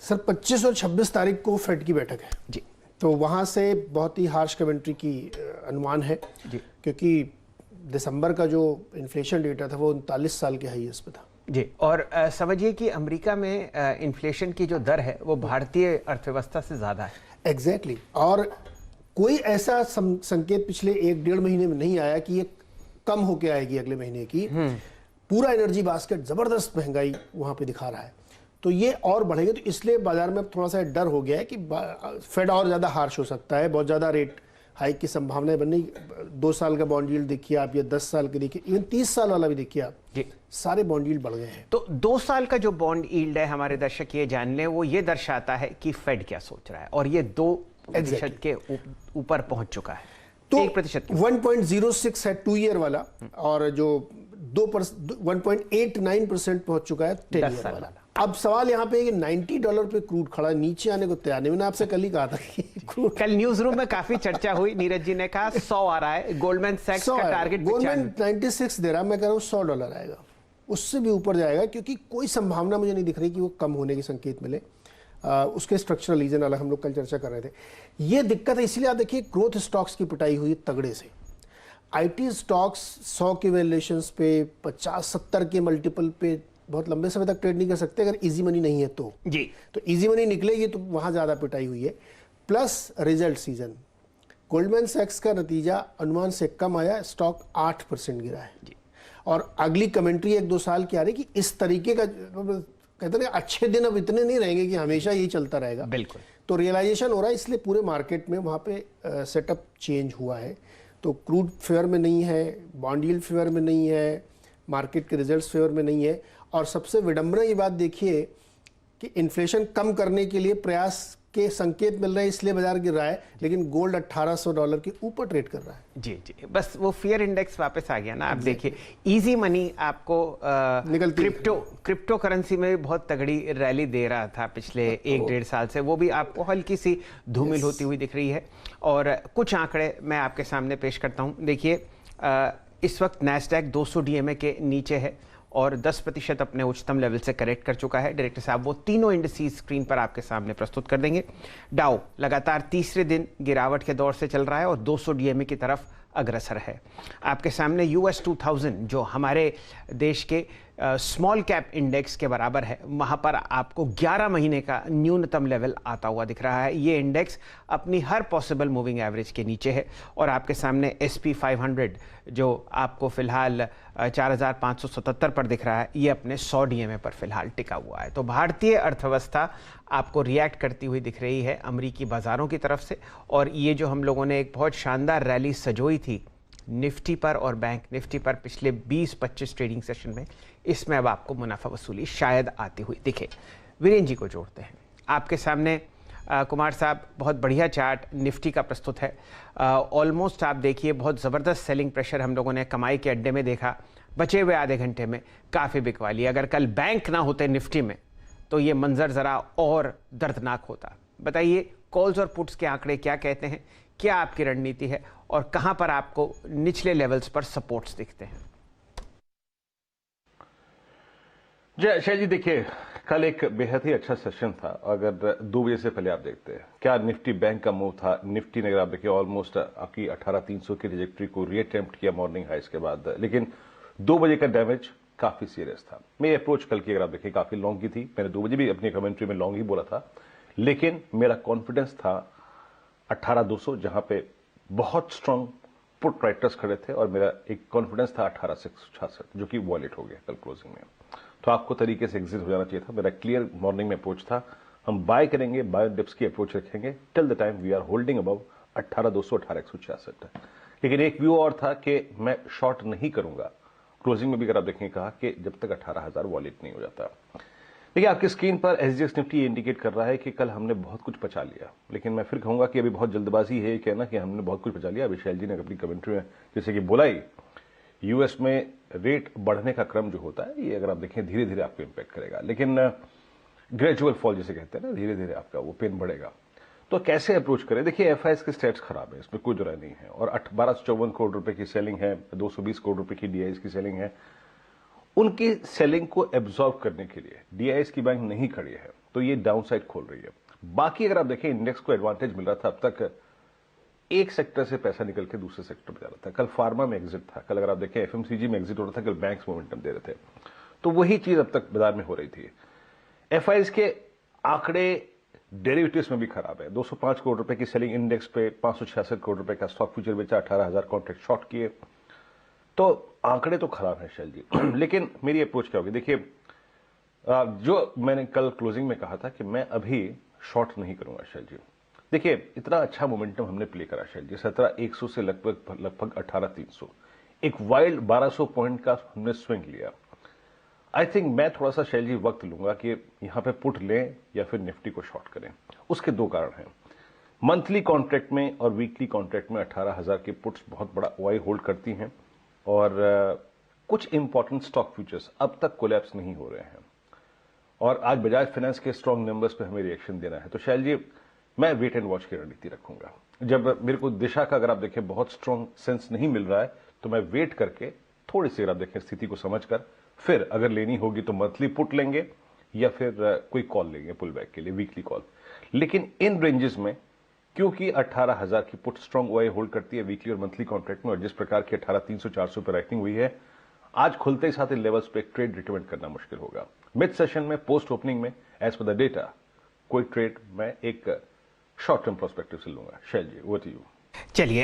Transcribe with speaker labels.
Speaker 1: Sir 25 और 26 तारीख को फेड की बैठक है
Speaker 2: जी,
Speaker 1: तो वहाँ से बहुत ही हार्श कमेंट्री की अनुमान है
Speaker 2: जी,
Speaker 1: क्योंकि दिसंबर का जो इन्फ्लेशन डेटा था वो 39 साल के हाईएस्ट पे था
Speaker 2: जी। और समझिए कि अमेरिका में इन्फ्लेशन की जो दर है वो भारतीय अर्थव्यवस्था से ज़्यादा है।
Speaker 1: एग्जैक्टली और कोई ऐसा संकेत पिछले 1-1.5 महीने में नहीं आया कि ये कम होके आएगी अगले महीने की। पूरा एनर्जी बास्केट जबरदस्त महंगाई वहां पे दिखा रहा है, तो ये और बढ़ेगा। तो इसलिए बाजार में थोड़ा सा डर हो गया है कि फेड और ज्यादा हार्श हो सकता है, बहुत ज्यादा रेट हाइक की संभावनाएं बन रही। 2 साल का बॉन्ड यील्ड देखिए आप, या 10 साल के देखिए, इवन 30 साल वाला भी देखिए आप,
Speaker 2: जी,
Speaker 1: सारे बॉन्ड यील्ड बढ़ गए हैं।
Speaker 2: तो 2 साल का जो बॉन्ड यील्ड है, हमारे दर्शक ये जान लें, वो ये दर्शाता है कि फेड क्या सोच रहा है, और ये 2% के ऊपर पहुंच चुका है।
Speaker 1: तो
Speaker 2: 1%
Speaker 1: 1.06 है 2 ईयर वाला, और जो 1.89% पहुंच चुका है 10 ईयर वाला। अब सवाल यहाँ पे है कि $90 पे क्रूड खड़ा, नीचे आने को तैयार नहीं। मैंने आपसे कल ही कहा था कि
Speaker 2: कल न्यूज रूम में काफी चर्चा हुई, नीरज जी ने कहा 100 आ रहा है, गोल्डमैन सैक्स का टारगेट
Speaker 1: गोल्डमैन 96 दे रहा, मैं कह रहा हूँ $100 आएगा, उससे भी ऊपर जाएगा, क्योंकि कोई संभावना मुझे नहीं दिख रही कि वो कम होने के संकेत मिले। उसके स्ट्रक्चरल रीजन अलग, हम लोग कल चर्चा कर रहे थे। ये दिक्कत है, इसलिए आप देखिए ग्रोथ स्टॉक्स की पिटाई हुई तगड़े से। आईटी स्टॉक्स 100 के वैल्यूएशंस पे, 50-70 के मल्टीपल पे बहुत लंबे समय तक ट्रेड नहीं कर सकते अगर इजी मनी नहीं है तो
Speaker 2: जी।
Speaker 1: तो इजी मनी निकलेगी तो वहां ज्यादा पिटाई हुई है। प्लस रिजल्ट सीजन, गोल्डमैन सैक्स का नतीजा अनुमान से कम आया, स्टॉक 8% गिरा है
Speaker 2: जी।
Speaker 1: और अगली कमेंट्री 1-2 साल की आ रही कि इस तरीके का, कहते हैं अच्छे दिन अब इतने नहीं रहेंगे कि हमेशा यही चलता रहेगा।
Speaker 2: बिल्कुल।
Speaker 1: तो रियलाइजेशन हो रहा है, इसलिए पूरे मार्केट में वहाँ पे सेटअप चेंज हुआ है। तो क्रूड फेवर में नहीं है, बॉन्ड यील्ड फेवर में नहीं है, मार्केट के रिजल्ट्स फेवर में नहीं है। और सबसे विडंबना की बात देखिए कि इन्फ्लेशन कम करने के लिए प्रयास के संकेत मिल रहे हैं, इसलिए बाजार गिर रहा है, लेकिन गोल्ड $1800 के ऊपर ट्रेड कर रहा है।
Speaker 2: जी जी, बस वो फियर इंडेक्स वापस आ गया ना। आप देखिए इजी मनी आपको क्रिप्टो करेंसी में बहुत तगड़ी रैली दे रहा था पिछले 1-1.5 साल से, वो भी आपको हल्की सी धूमिल होती हुई दिख रही है। और कुछ आंकड़े मैं आपके सामने पेश करता हूं। देखिए इस वक्त नैस्डैक 200 डीएमए के नीचे है और 10% अपने उच्चतम लेवल से करेक्ट कर चुका है। डायरेक्टर साहब वो तीनों इंडिसेस स्क्रीन पर आपके सामने प्रस्तुत कर देंगे। डाउ लगातार तीसरे दिन गिरावट के दौर से चल रहा है और 200 डीएमए की तरफ अग्रसर है। आपके सामने US 2000 जो हमारे देश के स्मॉल कैप इंडेक्स के बराबर है, वहाँ पर आपको 11 महीने का न्यूनतम लेवल आता हुआ दिख रहा है। ये इंडेक्स अपनी हर पॉसिबल मूविंग एवरेज के नीचे है। और आपके सामने SP 500 जो आपको फिलहाल 4577 पर दिख रहा है, ये अपने 100 डीएमए पर फिलहाल टिका हुआ है। तो भारतीय अर्थव्यवस्था आपको रिएक्ट करती हुई दिख रही है अमेरिकी बाजारों की तरफ से। और ये जो हम लोगों ने एक बहुत शानदार रैली सजोई थी निफ्टी पर और बैंक निफ्टी पर पिछले 20-25 ट्रेडिंग सेशन में, इसमें अब आपको मुनाफा वसूली शायद आती हुई दिखे। वीरेन जी को जोड़ते हैं आपके सामने। कुमार साहब बहुत बढ़िया चार्ट निफ्टी का प्रस्तुत है। ऑलमोस्ट आप देखिए बहुत ज़बरदस्त सेलिंग प्रेशर हम लोगों ने कमाई के अड्डे में देखा। बचे हुए आधे घंटे में काफ़ी बिकवा लिया। अगर कल बैंक ना होते निफ्टी में तो ये मंजर ज़रा और दर्दनाक होता। बताइए कॉल्स और पुट्स के आंकड़े क्या कहते हैं, क्या आपकी रणनीति है और कहां पर आपको निचले लेवल्स पर सपोर्ट्स दिखते हैं?
Speaker 3: जय शैल जी, देखिए कल एक बेहद ही अच्छा सेशन था। अगर 2 बजे से पहले आप देखते हैं क्या निफ्टी बैंक का मूव था। निफ्टी ने अगर आप देखिए ऑलमोस्ट आपकी 18300 की ट्रैजेक्टरी को रीअटेम्प्ट किया मॉर्निंग हाइस के बाद, लेकिन 2 बजे का डैमेज काफी सीरियस था। मेरी अप्रोच कल की अगर आप देखिए काफी लॉन्ग की थी। मैंने 2 बजे भी अपनी कमेंट्री में लॉन्ग ही बोला था, लेकिन मेरा कॉन्फिडेंस था 18200, जहां पे बहुत स्ट्रांग पुट राइटर्स खड़े थे, और मेरा एक कॉन्फिडेंस था 18666, जो कि वॉलेट हो गया कल क्लोजिंग में। तो आपको तरीके से एग्जिट हो जाना चाहिए था। मेरा क्लियर मॉर्निंग में अप्रोच था, हम बाय करेंगे, बाय डिप्स की अप्रोच रखेंगे till the time we are holding above 18200 18166। लेकिन एक व्यू और था कि मैं शॉर्ट नहीं करूंगा। क्लोजिंग में भी अगर आप देखेंगे कहा कि जब तक 18000 वॉलेट नहीं हो जाता। देखिए आपकी स्क्रीन पर SGX निफ्टी इंडिकेट कर रहा है कि कल हमने बहुत कुछ पचा लिया, लेकिन मैं फिर कहूंगा कि अभी बहुत जल्दबाजी है कहना कि हमने बहुत कुछ पचा लिया। विशाल जी ने अपनी कमेंट्री में जैसे कि बोला ही, यूएस में रेट बढ़ने का क्रम जो होता है ये अगर आप देखें धीरे धीरे आपको इंपैक्ट करेगा, लेकिन ग्रेजुअल फॉल जिसे कहते हैं ना, धीरे धीरे आपका वो पेन बढ़ेगा। तो कैसे अप्रोच करें? देखिए FIs के स्टेट्स खराब है, इसमें कोई दुराय नहीं है, और 1254 करोड़ रुपए की सेलिंग है, 220 करोड़ रुपए की DIs की सेलिंग है। उनकी सेलिंग को एब्जॉर्ब करने के लिए DIs की बैंक नहीं खड़ी है। तो ये डाउन साइड खोल रही है। बाकी अगर आप देखें इंडेक्स को एडवांटेज मिल रहा था अब तक, एक सेक्टर से पैसा निकल के दूसरे सेक्टर में जा रहा था। कल फार्मा में एग्जिट था, कल अगर आप देखें एफएमसीजी में एग्जिट हो रहा था, कल बैंक्स मोमेंटम दे रहे थे। तो वही चीज अब तक बाजार में हो रही थी। एफआईज के आंकड़े डेरिवेटिव्स में भी खराब है। 205 करोड़ रुपए की सेलिंग इंडेक्स पे 566 करोड़ रुपए का स्टॉक फ्यूचर बेचा, 18,000 कॉन्ट्रैक्ट शॉर्ट किए। तो आंकड़े तो खराब है शैल जी। लेकिन मेरी अप्रोच क्या होगी, देखिए जो मैंने कल क्लोजिंग में कहा था कि मैं अभी शॉर्ट नहीं करूंगा शैल जी। देखिए इतना अच्छा मोमेंटम हमने प्ले करा शैल जी, 17,100 से लगभग 18,300, एक वाइल्ड 1200 पॉइंट का हमने स्विंग लिया। आई थिंक मैं थोड़ा सा शैल जी वक्त लूंगा कि यहां पे पुट लें या फिर निफ्टी को शॉर्ट करें। उसके दो कारण हैं। मंथली कॉन्ट्रैक्ट में और वीकली कॉन्ट्रैक्ट में 18,000 की पुट्स बहुत बड़ा ओआई होल्ड करती हैं, और कुछ इंपॉर्टेंट स्टॉक फ्यूचर्स अब तक कोलैप्स नहीं हो रहे हैं, और आज बजाज फाइनेंस के स्ट्रॉन्ग नंबर्स पे हमें रिएक्शन देना है। तो शैल जी मैं वेट एंड वॉच की रणनीति रखूंगा। जब मेरे को दिशा का अगर आप देखें बहुत स्ट्रॉन्ग सेंस नहीं मिल रहा है तो मैं वेट करके थोड़ी सी अगर आप देखें स्थिति को समझकर फिर अगर लेनी होगी तो मंथली पुट लेंगे या फिर कोई कॉल लेंगे पुल बैक के लिए, वीकली कॉल। लेकिन इन रेंजेस में क्योंकि 18,000 की पुट स्ट्रॉन्ग ओआई होल्ड करती है वीकली और मंथली कॉन्ट्रैक्ट में, और जिस प्रकार की 18,300 400 पर राइटिंग हुई है, आज खुलते ही साथ इन लेवल्स पे एक ट्रेड रिकमेंड करना मुश्किल होगा। मिड सेशन में पोस्ट ओपनिंग में एज पर द डेटा कोई ट्रेड मैं एक शॉर्ट टर्म प्रोस्पेक्टिव से लूंगा। शैल जी वो टू यू।
Speaker 2: चलिए